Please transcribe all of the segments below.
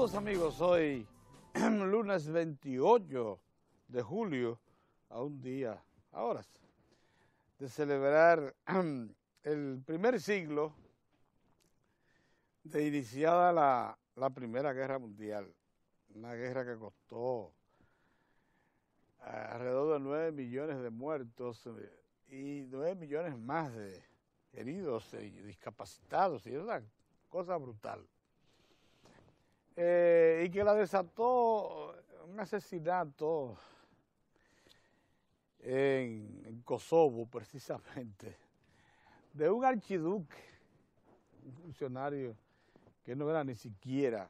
Saludos amigos, hoy lunes 28 de julio, a un día, a horas, de celebrar el primer siglo de iniciada la Primera Guerra Mundial, una guerra que costó alrededor de 9 millones de muertos y 9 millones más de heridos y discapacitados, y es una cosa brutal. Y que la desató un asesinato en Kosovo, precisamente, de un archiduque, un funcionario que no era ni siquiera,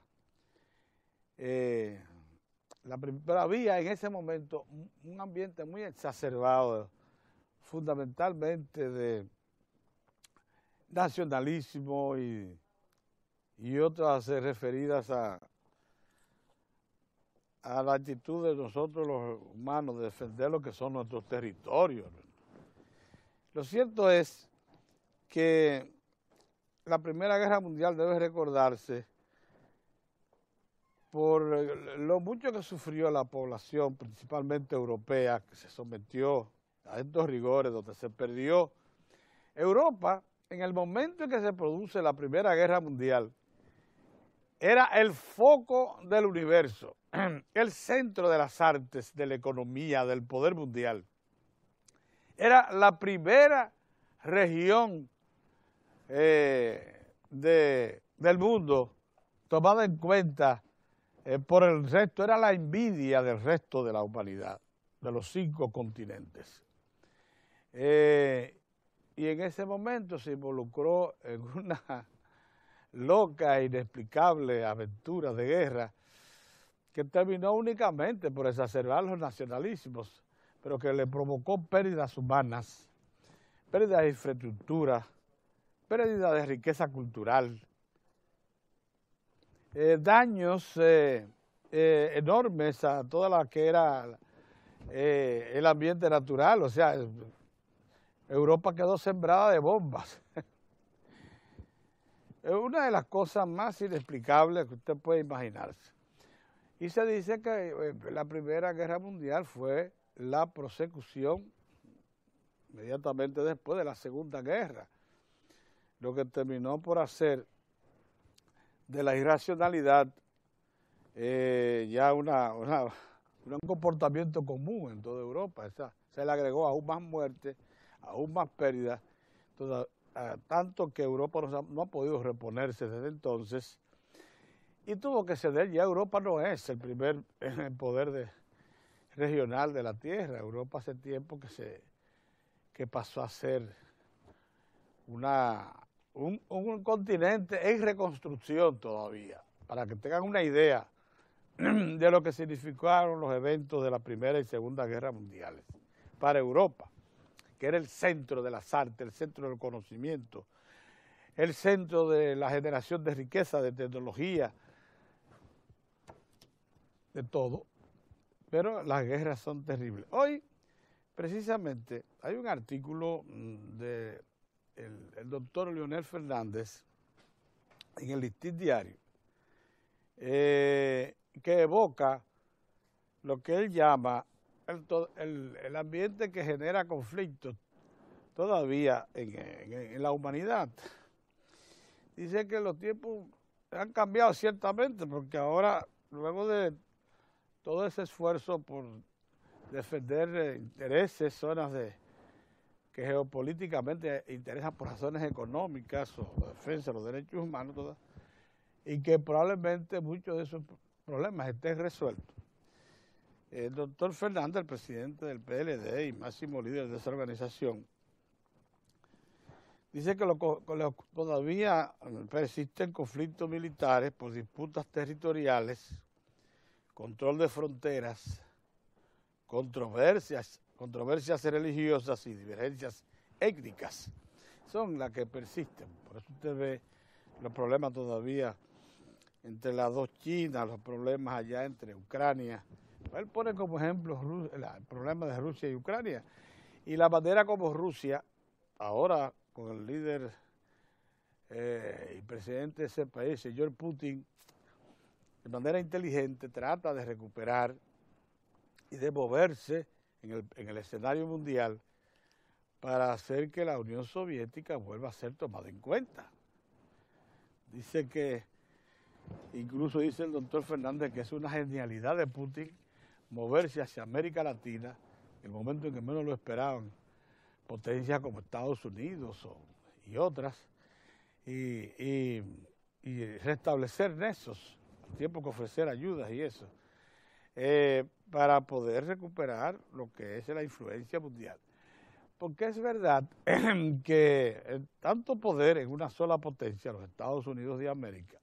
pero había en ese momento un ambiente muy exacerbado, fundamentalmente de nacionalismo y otras referidas a la actitud de nosotros los humanos de defender lo que son nuestros territorios. Lo cierto es que la Primera Guerra Mundial debe recordarse por lo mucho que sufrió la población, principalmente europea, que se sometió a estos rigores, donde se perdió Europa. En el momento en que se produce la Primera Guerra Mundial, era el foco del universo, el centro de las artes, de la economía, del poder mundial. Era la primera región del mundo tomada en cuenta por el resto, era la envidia del resto de la humanidad, de los 5 continentes. Y en ese momento se involucró en una loca e inexplicable aventura de guerra que terminó únicamente por exacerbar los nacionalismos, pero que le provocó pérdidas humanas, pérdidas de infraestructura, pérdida de riqueza cultural, daños enormes a toda la que era el ambiente natural. O sea, Europa quedó sembrada de bombas. Es una de las cosas más inexplicables que usted puede imaginarse. Y se dice que la Primera Guerra Mundial fue la prosecución inmediatamente después de la Segunda Guerra, lo que terminó por hacer de la irracionalidad ya un comportamiento común en toda Europa. Se le agregó aún más muerte, aún más pérdidas, tanto que Europa no ha podido reponerse desde entonces y tuvo que ceder. Ya Europa no es el primer poder regional de la Tierra. Europa hace tiempo que pasó a ser un continente en reconstrucción todavía, para que tengan una idea de lo que significaron los eventos de la Primera y Segunda Guerra Mundiales para Europa, que era el centro de las artes, el centro del conocimiento, el centro de la generación de riqueza, de tecnología, de todo. Pero las guerras son terribles. Hoy, precisamente, hay un artículo del doctor Leonel Fernández en el Listín Diario, que evoca lo que él llama el ambiente que genera conflictos todavía en la humanidad. Dice que los tiempos han cambiado ciertamente, porque ahora, luego de todo ese esfuerzo por defender intereses, zonas que geopolíticamente interesan por razones económicas o defensa de los derechos humanos, y que probablemente muchos de esos problemas estén resueltos. El doctor Fernández, el presidente del PLD y máximo líder de esa organización, dice que todavía persisten conflictos militares por disputas territoriales, control de fronteras, controversias religiosas y divergencias étnicas. Son las que persisten. Por eso usted ve los problemas todavía entre las dos Chinas, los problemas allá entre Ucrania. Él pone como ejemplo el problema de Rusia y Ucrania, y la manera como Rusia, ahora con el líder y presidente de ese país, señor Putin, de manera inteligente, trata de recuperar y de moverse en el escenario mundial para hacer que la Unión Soviética vuelva a ser tomada en cuenta. Dice que, incluso dice el doctor Fernández, que es una genialidad de Putin moverse hacia América Latina en el momento en que menos lo esperaban, potencias como Estados Unidos y otras, y restablecer nexos, al tiempo que ofrecer ayudas y eso, para poder recuperar lo que es la influencia mundial. Porque es verdad que tanto poder en una sola potencia, los Estados Unidos de América,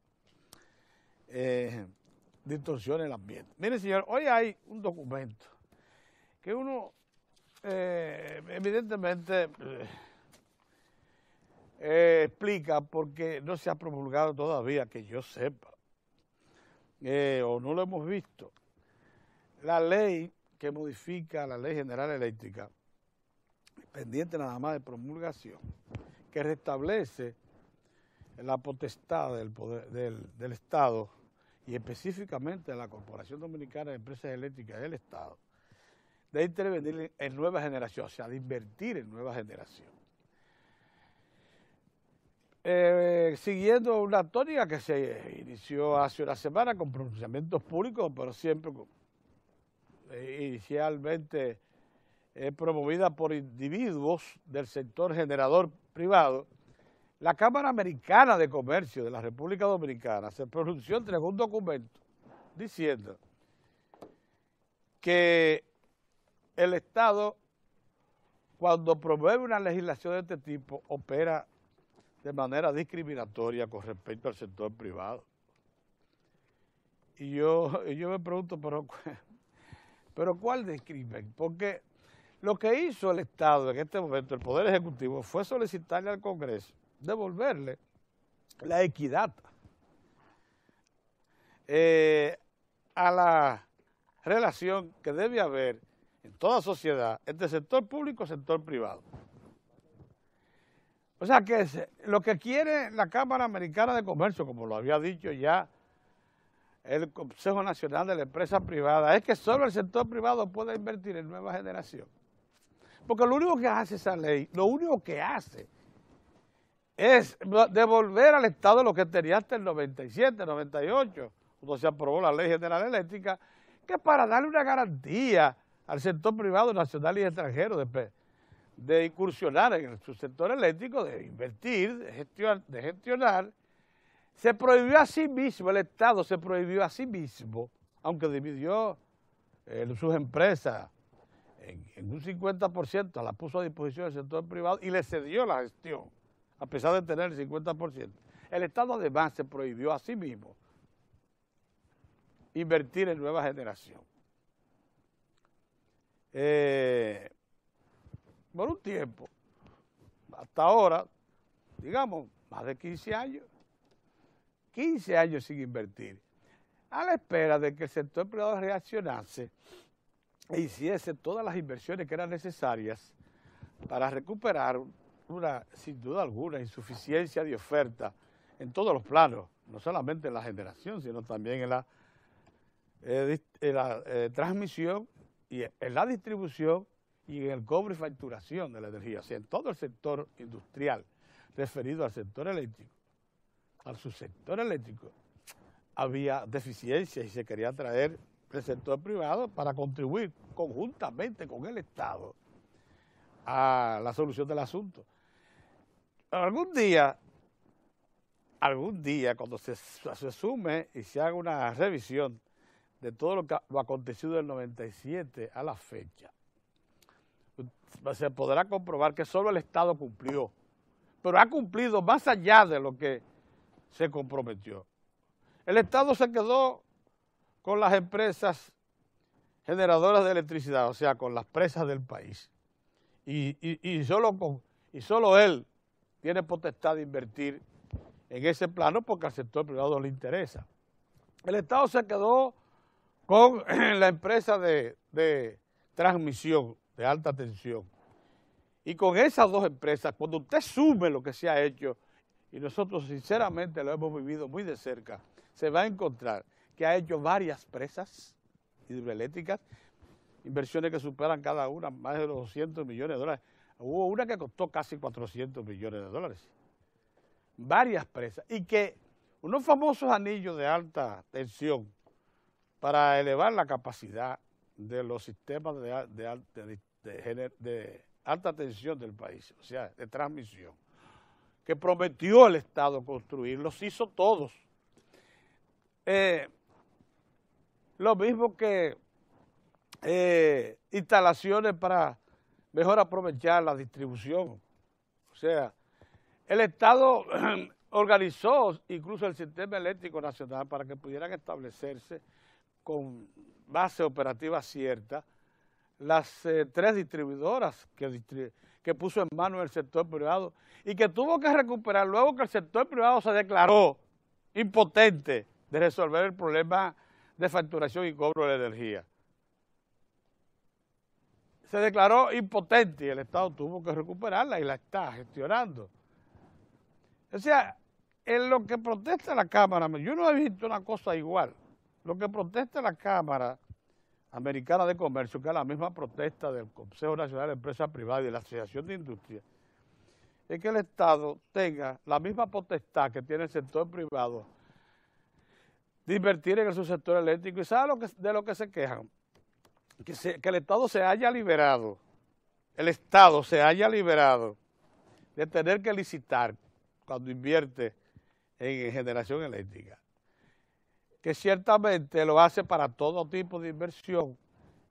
distorsiona el ambiente. Mire, señor, hoy hay un documento que uno, evidentemente, explica porque no se ha promulgado todavía, que yo sepa, o no lo hemos visto. La ley que modifica la Ley General Eléctrica, pendiente nada más de promulgación, que restablece la potestad del poder del Estado y específicamente de la Corporación Dominicana de Empresas Eléctricas del Estado, de intervenir en nueva generación, o sea, de invertir en nueva generación. Siguiendo una tónica que se inició hace una semana con pronunciamientos públicos, pero siempre inicialmente promovida por individuos del sector generador privado, la Cámara Americana de Comercio de la República Dominicana se pronunció entre un documento diciendo que el Estado, cuando promueve una legislación de este tipo, opera de manera discriminatoria con respecto al sector privado. Y yo me pregunto, pero ¿cuál discrimen? Porque lo que hizo el Estado en este momento, el Poder Ejecutivo, fue solicitarle al Congreso devolverle la equidad a la relación que debe haber en toda sociedad entre sector público y sector privado. O sea que lo que quiere la Cámara Americana de Comercio, como lo había dicho ya el Consejo Nacional de la Empresa Privada, es que solo el sector privado pueda invertir en nueva generación. Porque lo único que hace esa ley, lo único que hace es devolver al Estado lo que tenía hasta el 97, 98, cuando se aprobó la Ley General Eléctrica, que es para darle una garantía al sector privado nacional y extranjero de incursionar en su sector eléctrico, de invertir, de gestionar. Se prohibió a sí mismo, el Estado se prohibió a sí mismo, aunque dividió sus empresas en un 50%, la puso a disposición del sector privado y le cedió la gestión, a pesar de tener el 50%. El Estado además se prohibió a sí mismo invertir en nueva generación. Por un tiempo, hasta ahora, digamos, más de 15 años sin invertir, a la espera de que el sector privado reaccionase e hiciese todas las inversiones que eran necesarias para recuperar sin duda alguna, insuficiencia de oferta en todos los planos, no solamente en la generación, sino también en la transmisión y en la distribución y en el cobro y facturación de la energía, o sea, en todo el sector industrial referido al sector eléctrico, al subsector eléctrico, había deficiencias y se quería traer el sector privado para contribuir conjuntamente con el Estado a la solución del asunto. Algún día, cuando se sume y se haga una revisión de todo lo acontecido del 97 a la fecha, se podrá comprobar que solo el Estado cumplió, pero ha cumplido más allá de lo que se comprometió. El Estado se quedó con las empresas generadoras de electricidad, o sea, con las presas del país, y solo él tiene potestad de invertir en ese plano porque al sector privado le interesa. El Estado se quedó con la empresa de transmisión de alta tensión. Y con esas dos empresas, cuando usted sume lo que se ha hecho, y nosotros sinceramente lo hemos vivido muy de cerca, se va a encontrar que ha hecho varias presas hidroeléctricas, inversiones que superan cada una más de los 200 millones de dólares. Hubo una que costó casi 400 millones de dólares. Varias presas. Y que unos famosos anillos de alta tensión para elevar la capacidad de los sistemas de alta tensión del país, o sea, de transmisión, que prometió el Estado construir, los hizo todos. Lo mismo que instalaciones para mejor aprovechar la distribución. O sea, el Estado organizó incluso el sistema eléctrico nacional para que pudieran establecerse con base operativa cierta las 3 distribuidoras que puso en manos el sector privado y que tuvo que recuperar luego que el sector privado se declaró impotente de resolver el problema de facturación y cobro de la energía. Se declaró impotente y el Estado tuvo que recuperarla y la está gestionando. O sea, en lo que protesta la Cámara, yo no he visto una cosa igual. Lo que protesta la Cámara Americana de Comercio, que es la misma protesta del Consejo Nacional de Empresas Privadas y de la Asociación de Industria, es que el Estado tenga la misma potestad que tiene el sector privado de invertir en el subsector eléctrico. ¿Y sabe de lo que se quejan? Que el Estado se haya liberado, de tener que licitar cuando invierte en generación eléctrica, que ciertamente lo hace para todo tipo de inversión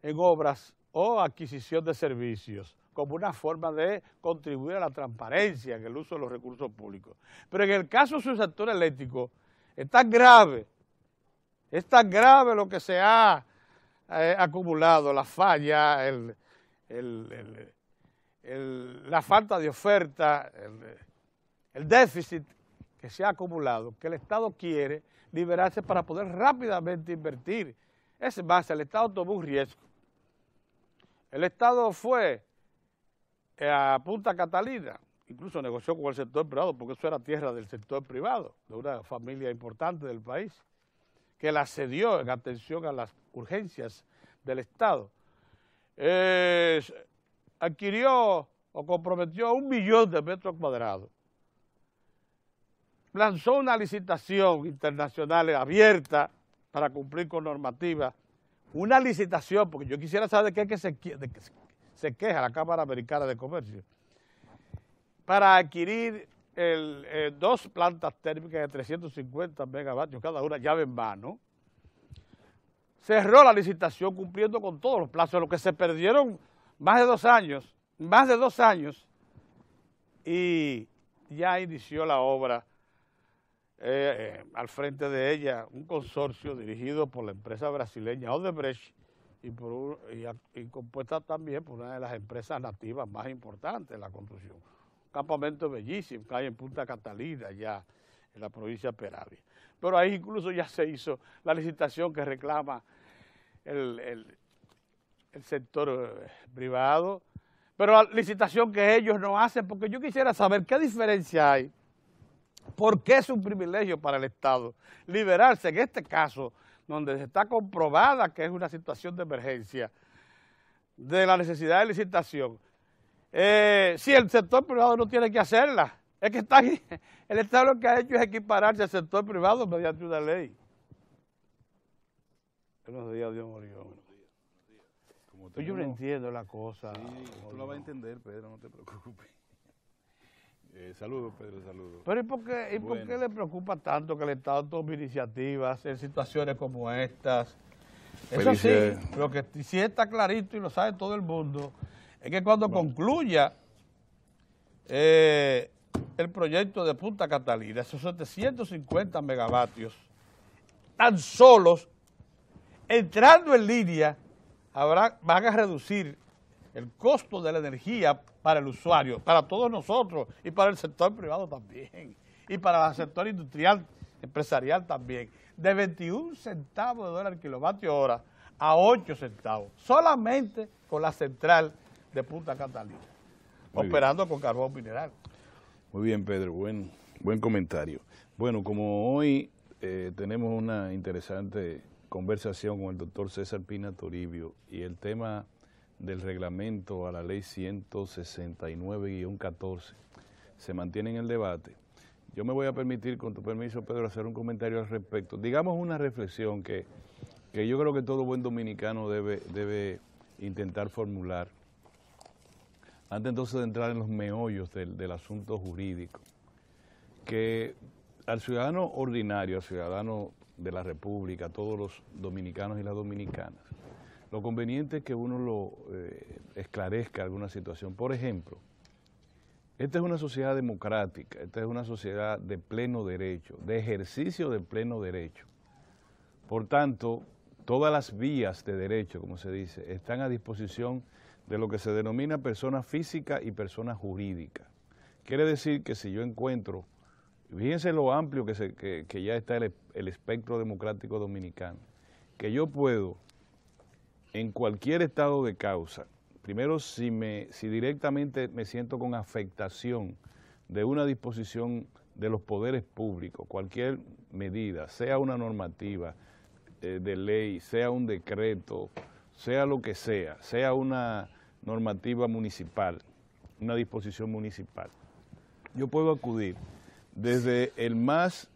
en obras o adquisición de servicios, como una forma de contribuir a la transparencia en el uso de los recursos públicos. Pero en el caso del sector eléctrico es tan grave lo que se ha acumulado, la falla, la falta de oferta, el déficit que se ha acumulado, que el Estado quiere liberarse para poder rápidamente invertir. Es más, el Estado tomó un riesgo. El Estado fue a Punta Catalina, incluso negoció con el sector privado, porque eso era tierra del sector privado, de una familia importante del país, que la cedió en atención a las urgencias del Estado. Adquirió o comprometió 1 millón de metros cuadrados. Lanzó una licitación internacional abierta para cumplir con normativa. Una licitación, porque yo quisiera saber de qué es que se queja la Cámara Americana de Comercio, para adquirir 2 plantas térmicas de 350 megavatios cada una, llave en mano. Cerró la licitación cumpliendo con todos los plazos, lo que se perdieron más de 2 años, y ya inició la obra. Al frente de ella un consorcio dirigido por la empresa brasileña Odebrecht y compuesta también por una de las empresas nativas más importantes de la construcción. Un campamento bellísimo que hay en Punta Catalina, ya en la provincia de Peravia. Pero ahí incluso ya se hizo la licitación que reclama el sector privado, pero la licitación que ellos no hacen, porque yo quisiera saber qué diferencia hay. ¿Por qué es un privilegio para el Estado liberarse en este caso, donde está comprobada que es una situación de emergencia, de la necesidad de licitación? Si el sector privado no tiene que hacerla, es que el Estado lo que ha hecho es equipararse al sector privado mediante una ley. Buenos días, Dios Morión. Yo no entiendo la cosa. Sí, tú lo vas a entender, Pedro, no te preocupes. Saludos, Pedro, saludos. Pero ¿y por qué le preocupa tanto que el Estado tome iniciativas en situaciones como estas? Eso sí, lo que sí está clarito y lo sabe todo el mundo, es que cuando concluya el proyecto de Punta Catalina, esos 750 megavatios, tan solos, entrando en línea, van a reducir el costo de la energía para el usuario, para todos nosotros y para el sector privado también, y para el sector industrial, empresarial también, de 21 centavos de dólar el kilovatio hora a 8 centavos, solamente con la central de Punta Catalina, operando con carbón mineral. Muy bien, Pedro, buen comentario. Bueno, como hoy tenemos una interesante conversación con el doctor César Pina Toribio y el tema del reglamento a la ley 169-14 se mantiene en el debate. Yo me voy a permitir, con tu permiso, Pedro, hacer un comentario al respecto. Digamos una reflexión que yo creo que todo buen dominicano debe intentar formular antes entonces de entrar en los meollos del asunto jurídico, que al ciudadano ordinario, al ciudadano de la República, a todos los dominicanos y las dominicanas, lo conveniente es que uno lo esclarezca alguna situación. Por ejemplo, esta es una sociedad democrática, esta es una sociedad de pleno derecho, de ejercicio de pleno derecho. Por tanto, todas las vías de derecho, como se dice, están a disposición de lo que se denomina persona física y persona jurídica. Quiere decir que si yo encuentro, fíjense lo amplio que ya está el espectro democrático dominicano, que yo puedo, en cualquier estado de causa, primero si directamente me siento con afectación de una disposición de los poderes públicos, cualquier medida, sea una normativa de ley, sea un decreto, sea lo que sea una normativa municipal, una disposición municipal, yo puedo acudir desde el más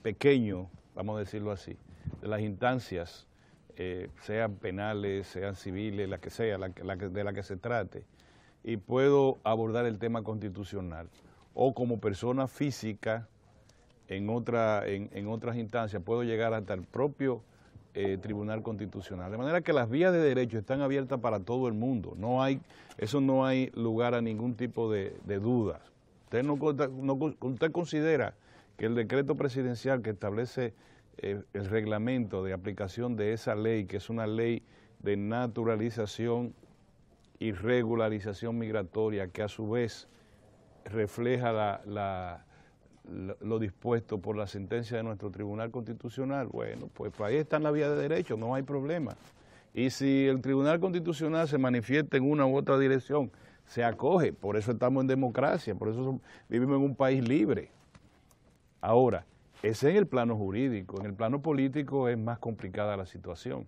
pequeño, vamos a decirlo así, de las instancias, sean penales, sean civiles, la que sea, de la que se trate, y puedo abordar el tema constitucional, o como persona física en otras instancias, puedo llegar hasta el propio Tribunal Constitucional. De manera que las vías de derecho están abiertas para todo el mundo, eso no hay lugar a ningún tipo de dudas. Usted considera que el decreto presidencial que establece el reglamento de aplicación de esa ley, que es una ley de naturalización y regularización migratoria, que a su vez refleja lo dispuesto por la sentencia de nuestro Tribunal Constitucional, bueno, pues ahí está en la vía de derecho, no hay problema. Y si el Tribunal Constitucional se manifiesta en una u otra dirección, se acoge, por eso estamos en democracia, por eso vivimos en un país libre. Ahora, ese es en el plano jurídico, en el plano político es más complicada la situación.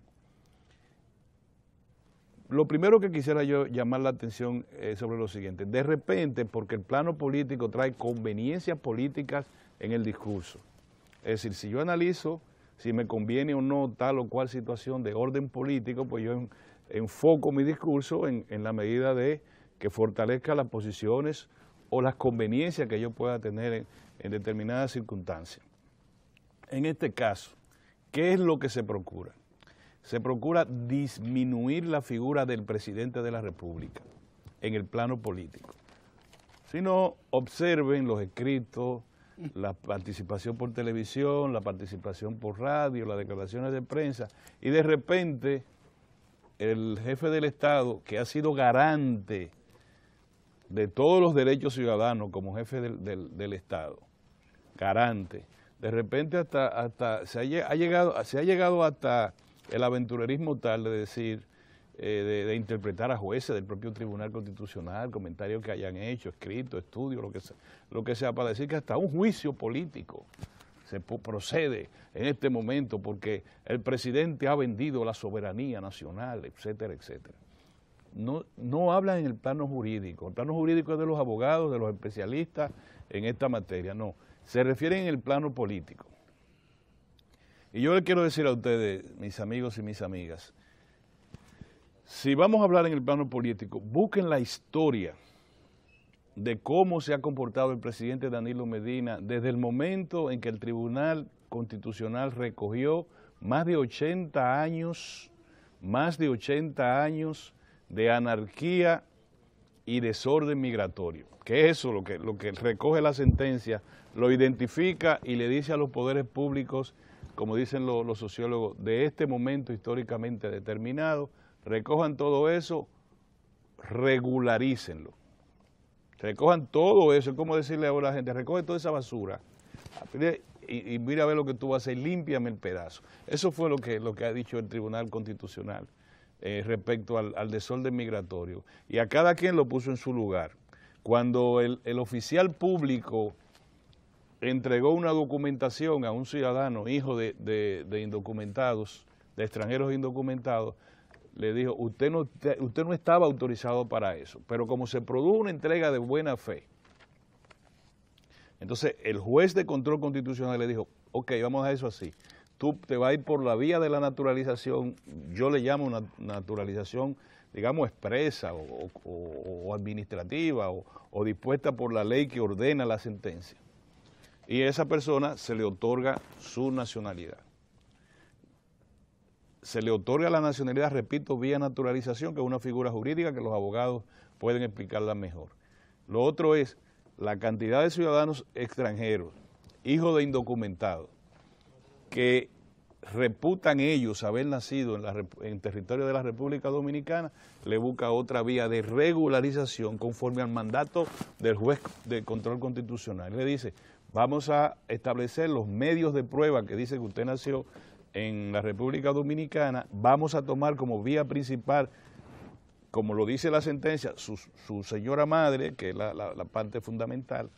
Lo primero que quisiera yo llamar la atención es sobre lo siguiente. De repente, porque el plano político trae conveniencias políticas en el discurso. Es decir, si yo analizo si me conviene o no tal o cual situación de orden político, pues yo enfoco mi discurso en la medida de que fortalezca las posiciones o las conveniencias que yo pueda tener en determinadas circunstancias. En este caso, ¿qué es lo que se procura? Se procura disminuir la figura del presidente de la República en el plano político. Si no, observen los escritos, la participación por televisión, la participación por radio, las declaraciones de prensa, y de repente el jefe del Estado, que ha sido garante de todos los derechos ciudadanos como jefe del Estado, garante, de repente hasta se ha llegado hasta el aventurerismo tal de decir, de interpretar a jueces del propio Tribunal Constitucional, comentarios que hayan hecho, escritos, estudios, lo que sea, para decir que hasta un juicio político se procede en este momento porque el presidente ha vendido la soberanía nacional, etcétera, etcétera. No hablan en el plano jurídico. El plano jurídico es de los abogados, de los especialistas en esta materia, no. Se refieren en el plano político. Y yo le quiero decir a ustedes, mis amigos y mis amigas, si vamos a hablar en el plano político, busquen la historia de cómo se ha comportado el presidente Danilo Medina desde el momento en que el Tribunal Constitucional recogió más de 80 años de anarquía y desorden migratorio. ¿Qué es eso? Lo que recoge la sentencia, lo identifica y le dice a los poderes públicos, como dicen los sociólogos, de este momento históricamente determinado, recojan todo eso, regularícenlo. Recojan todo eso, es como decirle ahora a la gente, recoge toda esa basura y mira a ver lo que tú vas a hacer, límpiame el pedazo. Eso fue lo que ha dicho el Tribunal Constitucional respecto al desorden migratorio. Y a cada quien lo puso en su lugar. Cuando el oficial público entregó una documentación a un ciudadano, hijo de indocumentados, de extranjeros indocumentados, le dijo, usted no estaba autorizado para eso, pero como se produjo una entrega de buena fe, entonces el juez de control constitucional le dijo, ok, vamos a eso así, tú te vas a ir por la vía de la naturalización, yo le llamo una naturalización, digamos, expresa o administrativa o dispuesta por la ley que ordena la sentencia, y a esa persona se le otorga su nacionalidad. Se le otorga la nacionalidad, repito, vía naturalización, que es una figura jurídica que los abogados pueden explicarla mejor. Lo otro es la cantidad de ciudadanos extranjeros, hijos de indocumentados, que reputan ellos haber nacido en territorio de la República Dominicana, le busca otra vía de regularización conforme al mandato del juez de control constitucional. Le dice, vamos a establecer los medios de prueba que dice que usted nació en la República Dominicana, vamos a tomar como vía principal, como lo dice la sentencia, su señora madre, que es la parte fundamental,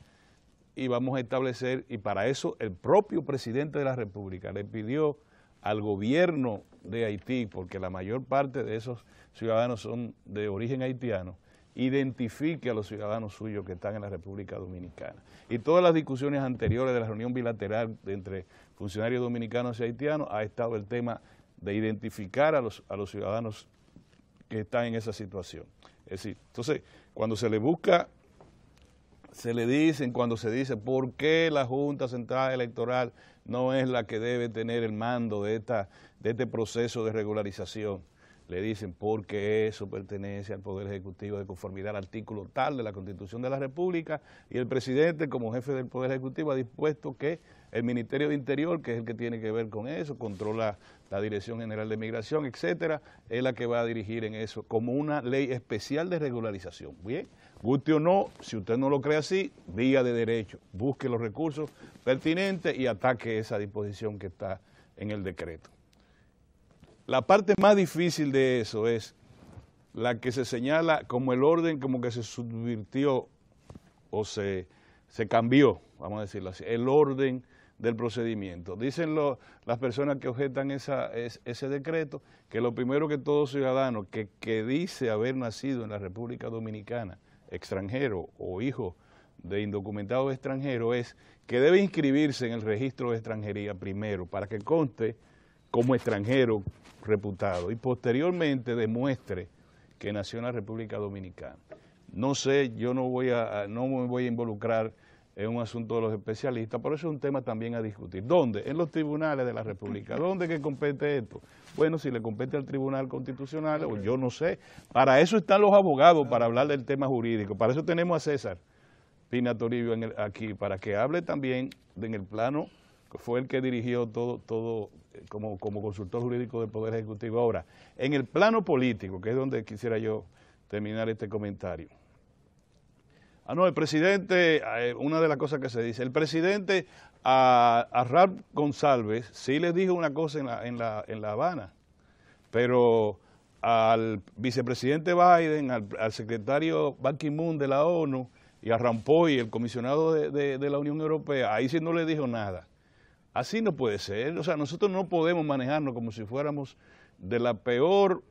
y vamos a establecer, y para eso el propio presidente de la República le pidió al gobierno de Haití, porque la mayor parte de esos ciudadanos son de origen haitiano, identifique a los ciudadanos suyos que están en la República Dominicana. Y todas las discusiones anteriores de la reunión bilateral entre funcionarios dominicanos y haitianos ha estado el tema de identificar a los ciudadanos que están en esa situación. Es decir, entonces, cuando se le busca, cuando se dice por qué la Junta Central Electoral no es la que debe tener el mando de este proceso de regularización, le dicen porque eso pertenece al Poder Ejecutivo de conformidad al artículo tal de la Constitución de la República, y el presidente como jefe del Poder Ejecutivo ha dispuesto que el Ministerio de Interior, que es el que tiene que ver con eso, controla la Dirección General de Migración, etcétera, es la que va a dirigir en eso como una ley especial de regularización. Bien, guste o no, si usted no lo cree así, vía de derecho, busque los recursos pertinentes y ataque esa disposición que está en el decreto. La parte más difícil de eso es la que se señala como el orden como que se subvirtió o se cambió, vamos a decirlo así, el orden del procedimiento. Dicen las personas que objetan ese decreto que lo primero que todo ciudadano que dice haber nacido en la República Dominicana, extranjero o hijo de indocumentados extranjeros, es que debe inscribirse en el registro de extranjería primero para que conste como extranjero reputado y posteriormente demuestre que nació en la República Dominicana. No sé, yo no me voy a involucrar en un asunto de los especialistas, pero eso es un tema también a discutir. ¿Dónde? En los tribunales de la República. ¿Dónde que compete esto? Bueno, si le compete al Tribunal Constitucional, o yo no sé. Para eso están los abogados, para hablar del tema jurídico. Para eso tenemos a César Pina Toribio aquí, para que hable también en el plano, que fue el que dirigió todo como consultor jurídico del Poder Ejecutivo. Ahora, en el plano político, que es donde quisiera yo terminar este comentario. El presidente, una de las cosas que se dice, el presidente a Ralph González sí le dijo una cosa en La Habana, pero al vicepresidente Biden, al secretario Ban Ki-moon de la ONU y a Rompuy, el comisionado de la Unión Europea, ahí sí no le dijo nada. Así no puede ser, o sea, nosotros no podemos manejarnos como si fuéramos del peor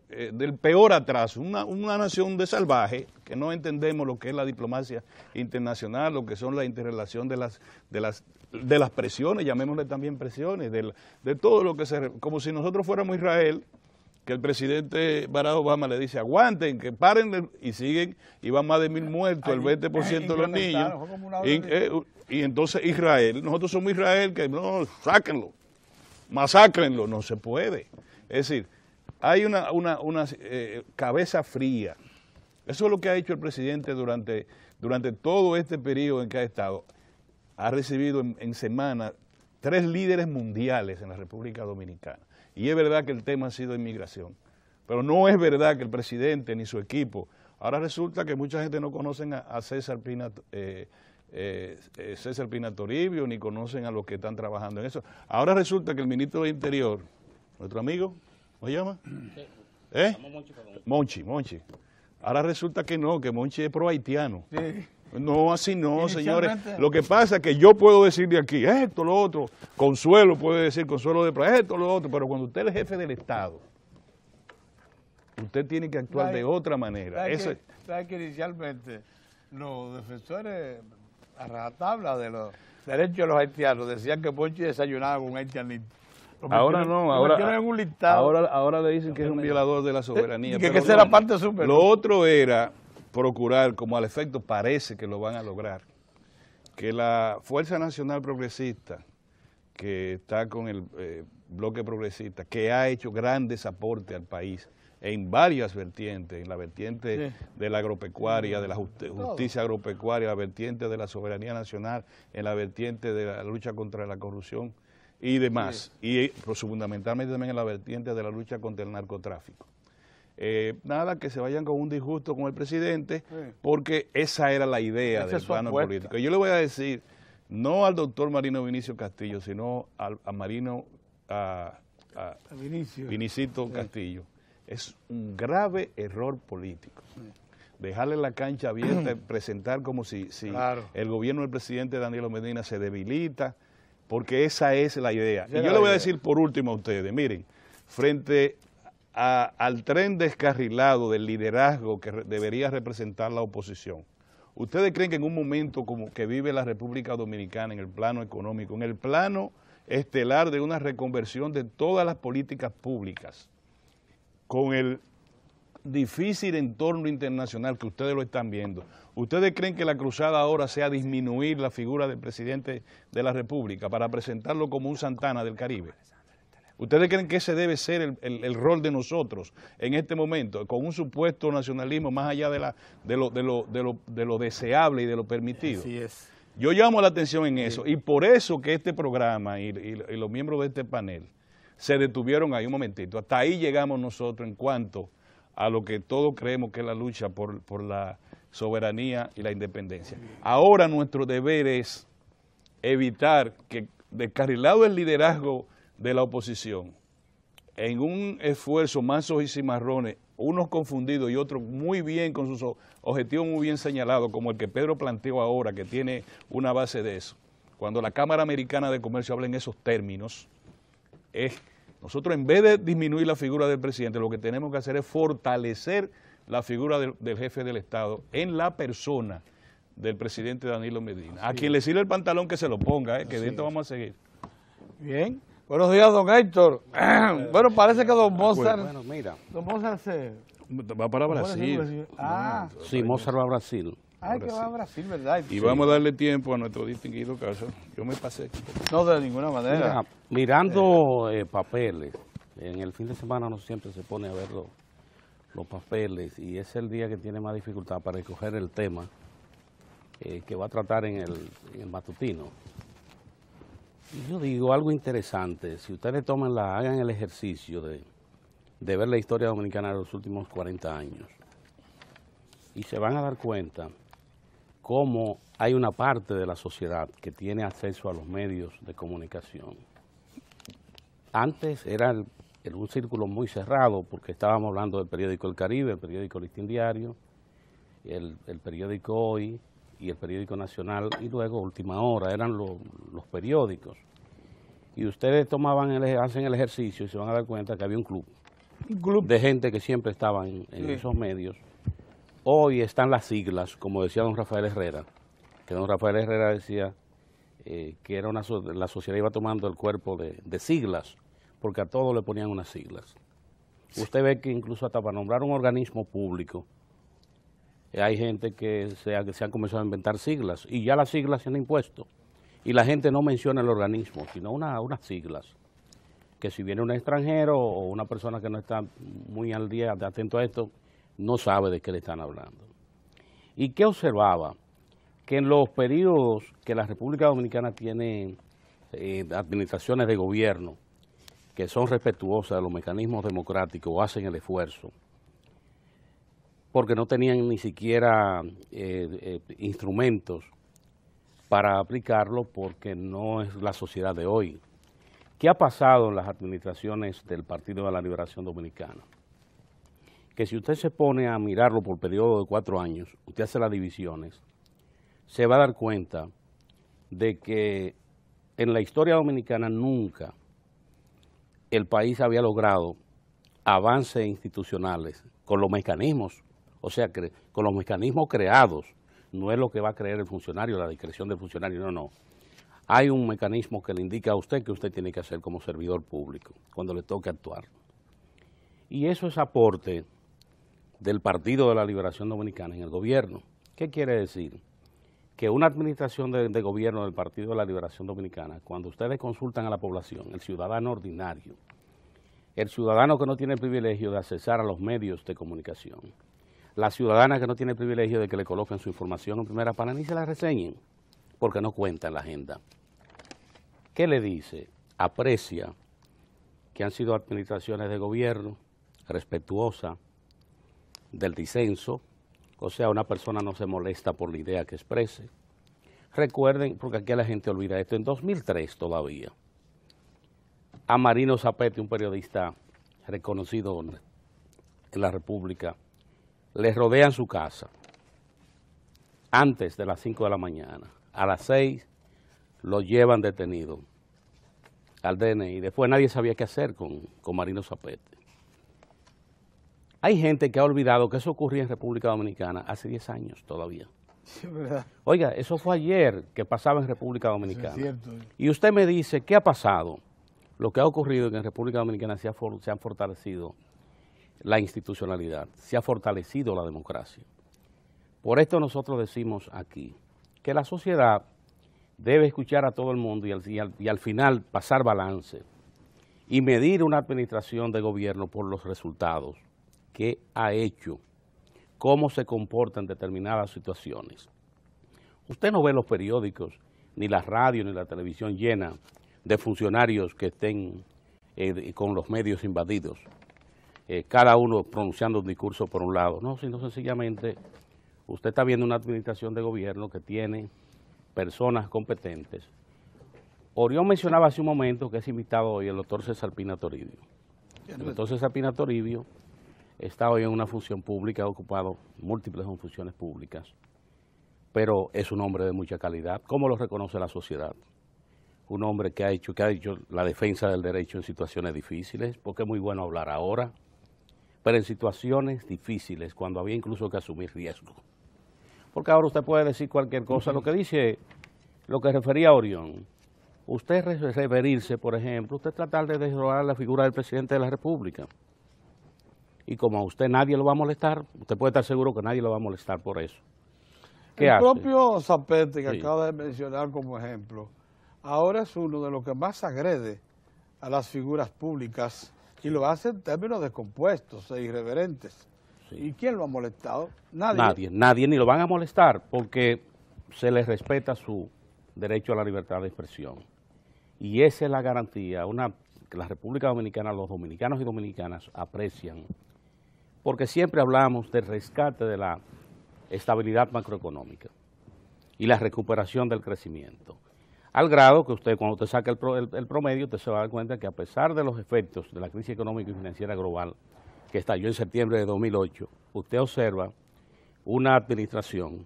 atraso, una nación de salvaje que no entendemos lo que es la diplomacia internacional, lo que son la interrelación de las presiones, llamémosle también presiones, de todo lo que como si nosotros fuéramos Israel, que el presidente Barack Obama le dice aguanten, que paren, y siguen, y van más de 1000 muertos, el 20% de los niños, y entonces Israel, nosotros somos Israel, que no, sáquenlo, masácrenlo, no se puede. Es decir, hay una cabeza fría. Eso es lo que ha hecho el presidente durante todo este periodo en que ha estado. Ha recibido en semana 3 líderes mundiales en la República Dominicana. Y es verdad que el tema ha sido inmigración. Pero no es verdad que el presidente ni su equipo. Ahora resulta que mucha gente no conocen a César Pina Toribio, ni conocen a los que están trabajando en eso. Ahora resulta que el ministro de Interior, nuestro amigo, ¿cómo se llama? Monchi. Ahora resulta que no, que Monchi es pro haitiano. Sí. No, así no, señores. Inicialmente- Lo que pasa es que yo puedo decir de aquí, esto, lo otro. Consuelo puede decir, Consuelo de Playa, esto, lo otro. Pero cuando usted es el jefe del Estado, usted tiene que actuar de otra manera. ¿Sabe que inicialmente los defensores a rajatabla de los derechos de los haitianos decían que Ponchi desayunaba con un haitianito? Ahora no, ahora, en un listado. ahora le dicen que es un violador de la soberanía. Y que pero esa era parte súper. Lo otro era procurar, como al efecto parece que lo van a lograr, que la Fuerza Nacional Progresista, que está con el bloque progresista, que ha hecho grandes aportes al país en varias vertientes, en la vertiente de la agropecuaria, de la justicia agropecuaria, la vertiente de la soberanía nacional, en la vertiente de la lucha contra la corrupción y demás, y pues, fundamentalmente también en la vertiente de la lucha contra el narcotráfico. Nada, que se vayan con un disgusto con el presidente, porque esa era la idea del plano político. Y yo le voy a decir, no al doctor Marino Vinicio Castillo, sino a Marino, a Vinicito Castillo, es un grave error político. Dejarle la cancha abierta, presentar como si el gobierno del presidente Danilo Medina se debilita, porque esa es la idea. Y yo le voy a decir por último a ustedes, miren, frente al tren descarrilado del liderazgo que debería representar la oposición, ¿ustedes creen que en un momento como que vive la República Dominicana en el plano económico, en el plano estelar de una reconversión de todas las políticas públicas, con el difícil entorno internacional que ustedes lo están viendo, ¿ustedes creen que la cruzada ahora sea disminuir la figura del presidente de la República para presentarlo como un Santana del Caribe? ¿Ustedes creen que ese debe ser el rol de nosotros en este momento, con un supuesto nacionalismo más allá de lo deseable y de lo permitido? Así es. Yo llamo la atención en eso, y por eso que este programa y los miembros de este panel se detuvieron ahí un momentito. Hasta ahí llegamos nosotros en cuanto a lo que todos creemos que es la lucha por la soberanía y la independencia. Ahora nuestro deber es evitar que, descarrilado el liderazgo de la oposición, en un esfuerzo mansos y cimarrones, unos confundidos y otros muy bien con sus objetivos muy bien señalados, como el que Pedro planteó ahora, que tiene una base de eso. Cuando la Cámara Americana de Comercio habla en esos términos, nosotros en vez de disminuir la figura del presidente, lo que tenemos que hacer es fortalecer la figura del jefe del Estado en la persona del presidente Danilo Medina. A quien le sirve el pantalón que se lo ponga, que de esto vamos a seguir. Bien. Buenos días, don Héctor. Bueno, parece que don Mozart... Bueno, mira. Don Mozart se... Va para Brasil. Ah, Sí, Mozart va a Brasil. ay, que va a Brasil, ¿verdad? Y vamos a darle tiempo a nuestro distinguido caso. Yo me pasé. No, de ninguna manera. Mira, mirando papeles, en el fin de semana no siempre se pone a ver los papeles y es el día que tiene más dificultad para escoger el tema que va a tratar en el matutino. Y yo digo algo interesante, si ustedes hagan el ejercicio de ver la historia dominicana de los últimos 40 años y se van a dar cuenta cómo hay una parte de la sociedad que tiene acceso a los medios de comunicación. Antes era un círculo muy cerrado porque estábamos hablando del periódico El Caribe, el periódico Listín Diario, el periódico Hoy y el periódico Nacional y luego Última Hora, eran los periódicos. Y ustedes hacen el ejercicio y se van a dar cuenta que había un club de gente que siempre estaba en esos medios. Hoy están las siglas, como decía don Rafael Herrera, que don Rafael Herrera decía que era la sociedad iba tomando el cuerpo de siglas, porque a todos le ponían unas siglas. Usted ve que incluso hasta para nombrar un organismo público, hay gente que se han comenzado a inventar siglas, y ya las siglas se han impuesto, y la gente no menciona el organismo, sino unas siglas, que si viene un extranjero o una persona que no está muy al día, atento a esto, no sabe de qué le están hablando. ¿Y qué observaba? Que en los periodos que la República Dominicana tiene administraciones de gobierno que son respetuosas de los mecanismos democráticos o hacen el esfuerzo, porque no tenían ni siquiera instrumentos para aplicarlo, porque no es la sociedad de hoy. ¿Qué ha pasado en las administraciones del Partido de la Liberación Dominicana? Que si usted se pone a mirarlo por periodo de 4 años, usted hace las divisiones, se va a dar cuenta de que en la historia dominicana nunca el país había logrado avances institucionales con los mecanismos, o sea, con los mecanismos creados. No es lo que va a creer el funcionario, la discreción del funcionario, no. Hay un mecanismo que le indica a usted que usted tiene que hacer como servidor público cuando le toque actuar. Y eso es aporte del Partido de la Liberación Dominicana en el gobierno. ¿Qué quiere decir? Que una administración de gobierno del Partido de la Liberación Dominicana, cuando ustedes consultan a la población, el ciudadano ordinario, el ciudadano que no tiene el privilegio de accesar a los medios de comunicación, la ciudadana que no tiene el privilegio de que le coloquen su información en primera plana ni se la reseñen, porque no cuenta en la agenda. ¿Qué le dice? Aprecia que han sido administraciones de gobierno respetuosas del disenso, o sea, una persona no se molesta por la idea que exprese. Recuerden, porque aquí la gente olvida esto, en 2003 todavía, a Marino Zapete, un periodista reconocido en la República, le rodean su casa antes de las 5 de la mañana. A las 6 lo llevan detenido al DNI. Después nadie sabía qué hacer con Marino Zapete. Hay gente que ha olvidado que eso ocurría en República Dominicana hace 10 años todavía. Sí, ¿verdad? Oiga, eso fue ayer que pasaba en República Dominicana. Eso es cierto. Y usted me dice, ¿qué ha pasado? Lo que ha ocurrido es que en República Dominicana se ha fortalecido la institucionalidad, se ha fortalecido la democracia. Por esto nosotros decimos aquí que la sociedad debe escuchar a todo el mundo y al final pasar balance y medir una administración de gobierno por los resultados que ha hecho, cómo se comporta en determinadas situaciones. Usted no ve los periódicos, ni la radio, ni la televisión llena de funcionarios que estén con los medios invadidos, cada uno pronunciando un discurso por un lado. No, sino sencillamente usted está viendo una administración de gobierno que tiene personas competentes. Orión mencionaba hace un momento que es invitado hoy el doctor César Pina Toribio. El doctor César Pina Toribio está hoy en una función pública, ha ocupado múltiples funciones públicas, pero es un hombre de mucha calidad. ¿Cómo lo reconoce la sociedad? Un hombre que ha hecho la defensa del derecho en situaciones difíciles, porque es muy bueno hablar ahora, pero en situaciones difíciles, cuando había incluso que asumir riesgos. Porque ahora usted puede decir cualquier cosa. Lo que dice, lo que refería a Orión, usted referirse, por ejemplo, usted tratar de desrogar la figura del presidente de la República. Y como a usted nadie lo va a molestar, usted puede estar seguro que nadie lo va a molestar por eso. ¿Qué hace? El propio Zapete, que Sí. acaba de mencionar como ejemplo, ahora es uno de los que más agrede a las figuras públicas y lo hace en términos descompuestos e irreverentes. Sí. ¿Y quién lo ha molestado? Nadie. Nadie, ni lo van a molestar porque se les respeta su derecho a la libertad de expresión. Y esa es la garantía, que la República Dominicana, los dominicanos y dominicanas aprecian, porque siempre hablamos del rescate de la estabilidad macroeconómica y la recuperación del crecimiento. Al grado que usted, cuando usted saca el promedio, usted se va a dar cuenta que a pesar de los efectos de la crisis económica y financiera global que estalló en septiembre de 2008, usted observa una administración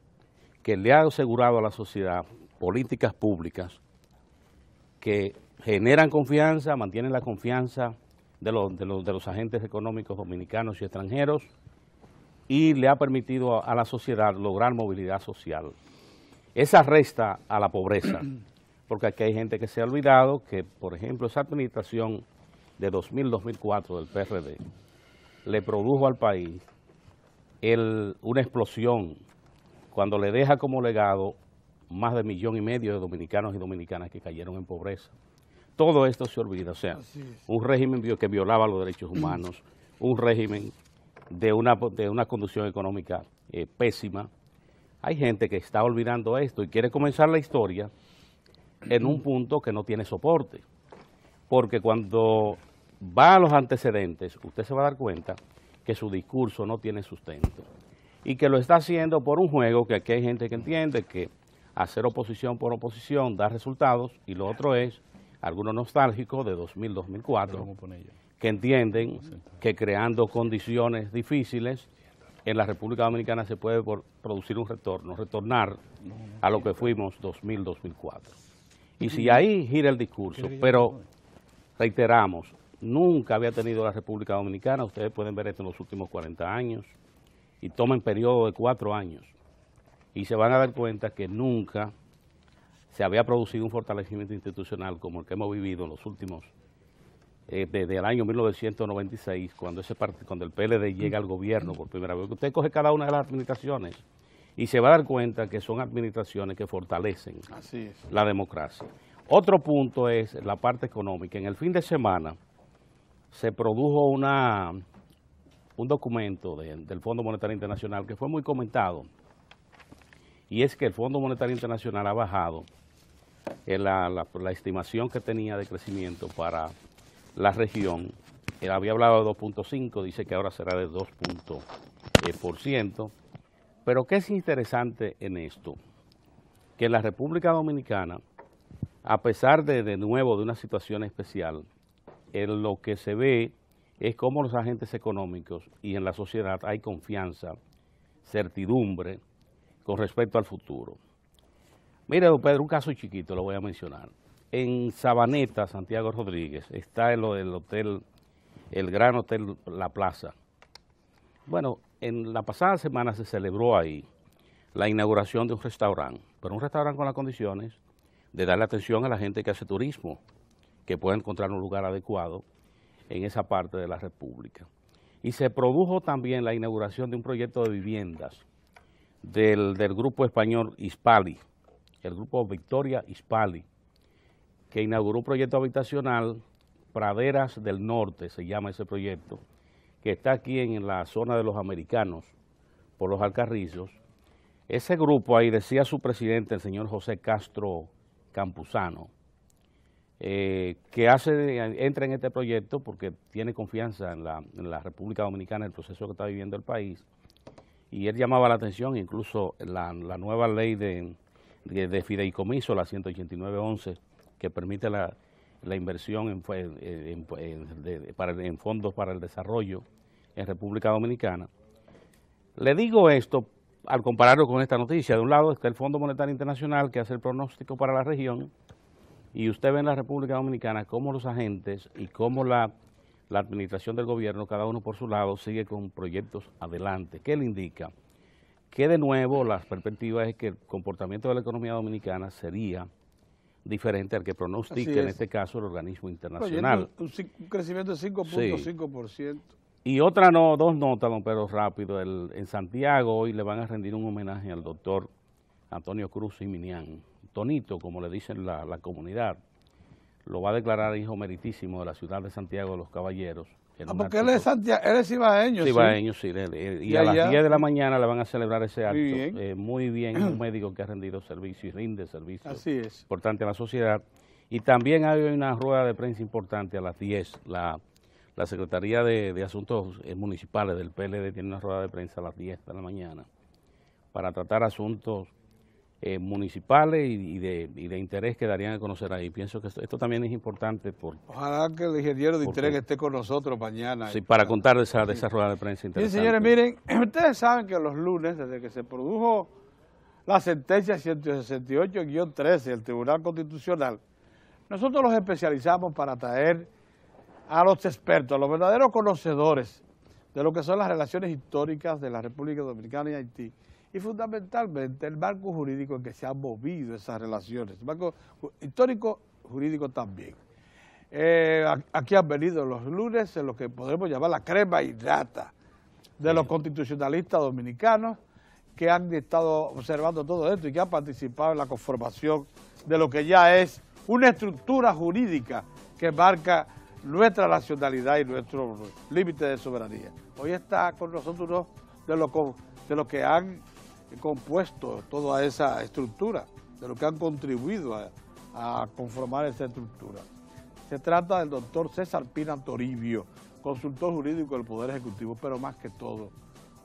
que le ha asegurado a la sociedad políticas públicas que generan confianza, mantienen la confianza de los agentes económicos dominicanos y extranjeros y le ha permitido a la sociedad lograr movilidad social. Esa resta a la pobreza, porque aquí hay gente que se ha olvidado que, por ejemplo, esa administración de 2000-2004 del PRD le produjo al país una explosión cuando le deja como legado más de 1,5 millones de dominicanos y dominicanas que cayeron en pobreza. Todo esto se olvida, o sea, un régimen que violaba los derechos humanos, un régimen de una conducción económica pésima. Hay gente que está olvidando esto y quiere comenzar la historia en un punto que no tiene soporte, porque cuando va a los antecedentes, usted se va a dar cuenta que su discurso no tiene sustento y que lo está haciendo por un juego que aquí hay gente que entiende que hacer oposición por oposición da resultados, y lo otro es algunos nostálgicos de 2000-2004 que entienden que creando condiciones difíciles en la República Dominicana se puede producir un retorno, retornar a lo que fuimos 2000-2004. Y si ahí gira el discurso, pero reiteramos, nunca había tenido la República Dominicana, ustedes pueden ver esto en los últimos 40 años, y tomen periodo de 4 años, y se van a dar cuenta que nunca se había producido un fortalecimiento institucional como el que hemos vivido en los últimos, desde el año 1996, cuando el PLD llega al gobierno por primera vez. Usted coge cada una de las administraciones y se va a dar cuenta que son administraciones que fortalecen la democracia. Otro punto es la parte económica. En el fin de semana se produjo un documento del Fondo Monetario Internacional que fue muy comentado, y es que el Fondo Monetario Internacional ha bajado la estimación que tenía de crecimiento para la región. Él había hablado de 2.5, dice que ahora será de 2%. Pero ¿qué es interesante en esto? Que en la República Dominicana, a pesar de nuevo de una situación especial, en lo que se ve es cómo los agentes económicos y en la sociedad hay confianza, certidumbre con respecto al futuro. Mire, don Pedro, un caso chiquito lo voy a mencionar. En Sabaneta, Santiago Rodríguez, está el hotel, el Gran Hotel La Plaza. Bueno, en la pasada semana se celebró ahí la inauguración de un restaurante, pero un restaurante con las condiciones de darle atención a la gente que hace turismo, que pueda encontrar un lugar adecuado en esa parte de la República. Y se produjo también la inauguración de un proyecto de viviendas del grupo español Hispali, el grupo Victoria Hispali, que inauguró un proyecto habitacional, Praderas del Norte se llama ese proyecto, que está aquí en la zona de los Americanos, por los Alcarrizos. Ese grupo ahí, decía su presidente, el señor José Castro Campuzano, que entra en este proyecto porque tiene confianza en la República Dominicana, el proceso que está viviendo el país, y él llamaba la atención, incluso la nueva ley de fideicomiso, la 189.11, que permite la inversión en fondos para el desarrollo en República Dominicana. Le digo esto al compararlo con esta noticia. De un lado está el Fondo Monetario Internacional, que hace el pronóstico para la región, y usted ve en la República Dominicana cómo los agentes y cómo la administración del gobierno, cada uno por su lado, sigue con proyectos adelante. ¿Qué le indica? Que de nuevo las perspectivas es que el comportamiento de la economía dominicana sería diferente al que pronostica en este caso el organismo internacional. Un crecimiento de 5.5%. Sí. Y dos notas, don Pedro, rápido. En Santiago hoy le van a rendir un homenaje al doctor Antonio Cruz Siminián, Tonito, como le dicen la comunidad. Lo va a declarar hijo meritísimo de la ciudad de Santiago de los Caballeros. Porque él es cibaeño. Cibaeño, sí. Y a las 10 de la mañana le van a celebrar ese acto. Muy bien, un médico que ha rendido servicio y rinde servicio. Así es. Importante a la sociedad. Y también hay una rueda de prensa importante a las 10. La Secretaría de Asuntos Municipales del PLD tiene una rueda de prensa a las 10 de la mañana para tratar asuntos municipales y de interés que darían a conocer ahí. Pienso que esto también es importante. Ojalá que el ingeniero de Interés esté con nosotros mañana. Sí, para contar de esa rueda de prensa interesante. Sí, señores, miren, ustedes saben que los lunes, desde que se produjo la sentencia 168-13 del Tribunal Constitucional, nosotros los especializamos para traer a los expertos, a los verdaderos conocedores de lo que son las relaciones históricas de la República Dominicana y Haití, y fundamentalmente el marco jurídico en que se han movido esas relaciones, el marco histórico jurídico también. Aquí han venido los lunes en lo que podemos llamar la crema y nata de los constitucionalistas dominicanos que han estado observando todo esto y que han participado en la conformación de lo que ya es una estructura jurídica que marca nuestra nacionalidad y nuestro límite de soberanía. Hoy está con nosotros uno de los que han compuesto toda esa estructura, de los que han contribuido a conformar esa estructura. Se trata del doctor César Pina Toribio, consultor jurídico del Poder Ejecutivo, pero más que todo,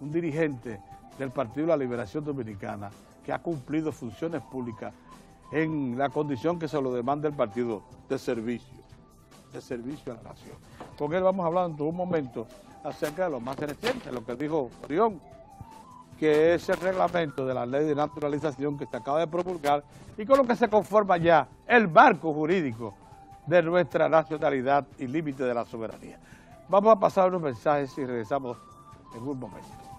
un dirigente del Partido de la Liberación Dominicana que ha cumplido funciones públicas en la condición que se lo demanda el partido de servicio a la nación. Con él vamos a hablar en un momento acerca de lo más reciente, lo que dijo Orión, que es el reglamento de la ley de naturalización que se acaba de promulgar y con lo que se conforma ya el marco jurídico de nuestra nacionalidad y límite de la soberanía. Vamos a pasar unos mensajes y regresamos en un momento.